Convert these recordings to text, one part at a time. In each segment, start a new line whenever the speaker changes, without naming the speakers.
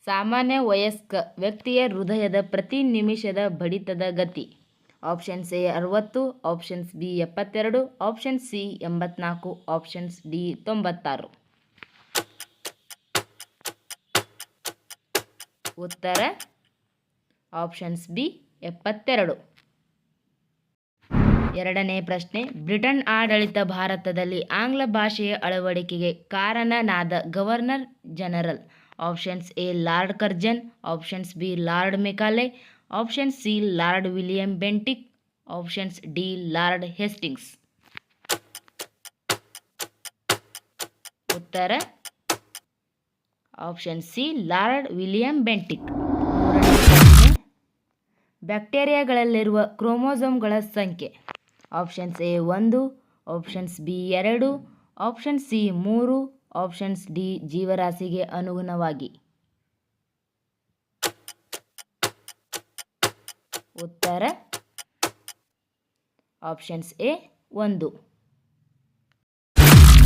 ಸಾಮಾನ್ಯ ವಯಸ್ಕ ವ್ಯಕ್ತಿಯ ಹೃದಯದ ಪ್ರತಿ ನಿಮಿಷದ ಬಡಿತದ ಗತಿ. Options A 60, options B 72, option C 84, options D 96. ಉತ್ತರ ಆಪ್ಷನ್ಸ್ ಬಿ 72. ಎರಡನೇ ಪ್ರಶ್ನೆ. ಬ್ರಿಟನ್ ಆಡಳಿತ ಭಾರತದಲ್ಲಿ ಆಂಗ್ಲ ಭಾಷೆಯ ಅಳವಡಿಕೆಗೆ ಕಾರಣನಾದ governor general. Options A Lord Curzon, options B Lord Macaulay, option C Lord William Bentinck, options D Lord Hastings. ಉತ್ತರ option C Lord William Bentinck. ಬ್ಯಾಕ್ಟೀರಿಯಾಗಳಲ್ಲಿರುವ ಕ್ರೋಮೋಸೋಮ್ಗಳ ಸಂಖ್ಯೆ. Options A 1, options B 2, option C 3, options D ಜೀವರಾಶಿಗೆ ಅನುಗುಣವಾಗಿ. ಉತ್ತರ options A 1.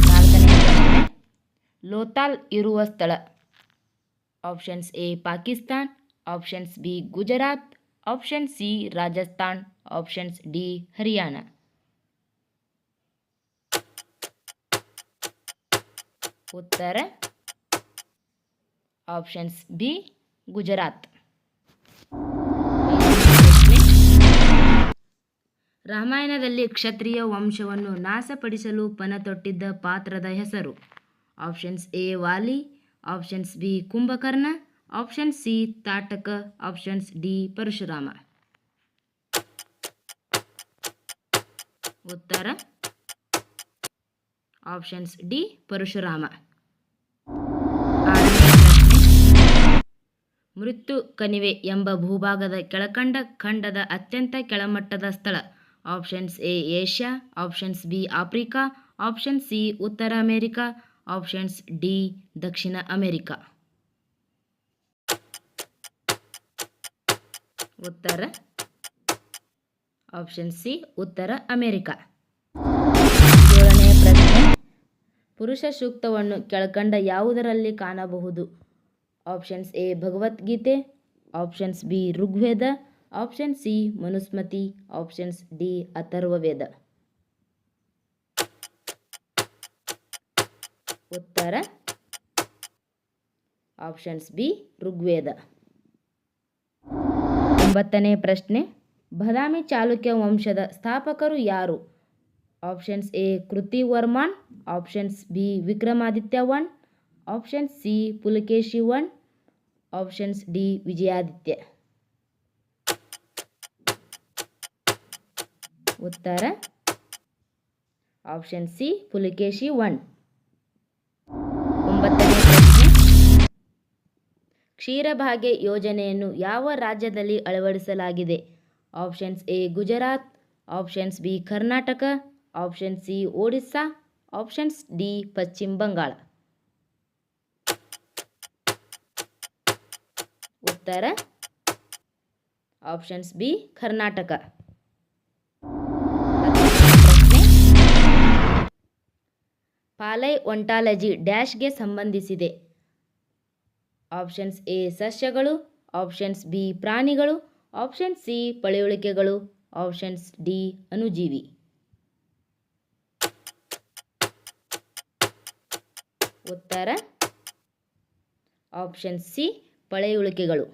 ನಾಲ್ಕನೇ ಪ್ರಶ್ನೆ. ಲೋಥಾಲ್ ಇರುವ ಸ್ಥಳ. Options A Pakistan, options B Gujarat, option C Rajasthan, options D Haryana. ಉತ್ತರ ಆಪ್ಷನ್ಸ್ ಬಿ ಗುಜರಾತ್. ರಾಮಾಯಣದಲ್ಲಿ ಕ್ಷತ್ರಿಯ ವಂಶವನ್ನು ನಾಶಪಡಿಸಲು ಪಣತೊಟ್ಟಿದ್ದ ಪಾತ್ರದ ಹೆಸರು. Options A Vali, options B Kumbhakarna, option C Tataka, options D Parashurama. ಉತ್ತರ ಆಪ್ಷನ್ಸ್ ಡಿ ಪರಶುರಾಮ. ಮೃತ್ಯು ಕಣಿವೆ ಎಂಬ ಭೂಭಾಗದ ಕೆಳಕಂಡ ಖಂಡದ ಅತ್ಯಂತ ಕೆಳಮಟ್ಟದ ಸ್ಥಳ. Options A Asia, options B Africa, option C ಉತ್ತರ ಅಮೆರಿಕಾ, ಆಪ್ಷನ್ಸ್ ಡಿ ದಕ್ಷಿಣ ಅಮೆರಿಕಾ. ಉತ್ತರ ಆಪ್ಷನ್ ಸಿ ಉತ್ತರ ಅಮೆರಿಕಾ. ಏಳನೇ ಪ್ರಶ್ನೆ. ಪುರುಷ ಸೂಕ್ತವನ್ನು ಕೆಳಕಂಡ ಯಾವುದರಲ್ಲಿ ಕಾಣಬಹುದು. Options A Bhagavadgita, options B Rigveda, option C Manusmriti, options D Atharvaveda. ಉತ್ತರ ಆಪ್ಷನ್ಸ್ ಬಿ ಋಗ್ವೇದ. 9ನೇ ಪ್ರಶ್ನೆ. ಬಾದಾಮಿ ಚಾಲುಕ್ಯ ವಂಶದ ಸ್ಥಾಪಕರು ಯಾರು. Options A Kirtivarman, options B Vikramaditya 1, option C Pulakeshi 1, options D Vijayaditya. ಉತ್ತರ ಆಪ್ಷನ್ ಸಿ ಪುಲಕೇಶಿ 1. 9ನೇ ಪ್ರಶ್ನೆ. ಕ್ಷೀರಭಾಗ್ಯ ಯೋಜನೆಯನ್ನು ಯಾವ ರಾಜ್ಯದಲ್ಲಿ ಅಳವಡಿಸಲಾಗಿದೆ. Options A Gujarat, options B Karnataka, option C Odisha, options D ಪಶ್ಚಿಮ ಬಂಗಾಳ. ಉತ್ತರ ಆಪ್ಷನ್ಸ್ ಬಿ ಕರ್ನಾಟಕ. ಪಾಲೈಒಂಟಾಲಜಿ ಡ್ಯಾಶ್ಗೆ ಸಂಬಂಧಿಸಿದೆ. ಆಪ್ಷನ್ಸ್ ಎ ಸಸ್ಯಗಳು, ಆಪ್ಷನ್ಸ್ ಬಿ ಪ್ರಾಣಿಗಳು, ಆಪ್ಷನ್ ಸಿ ಪಳೆಯುಳಿಕೆಗಳು, ಆಪ್ಷನ್ಸ್ ಡಿ ಅಣುಜೀವಿ. ಉತ್ತರ ಆಪ್ಷನ್ ಸಿ ಪಳೆಯುಳಿಕೆಗಳು.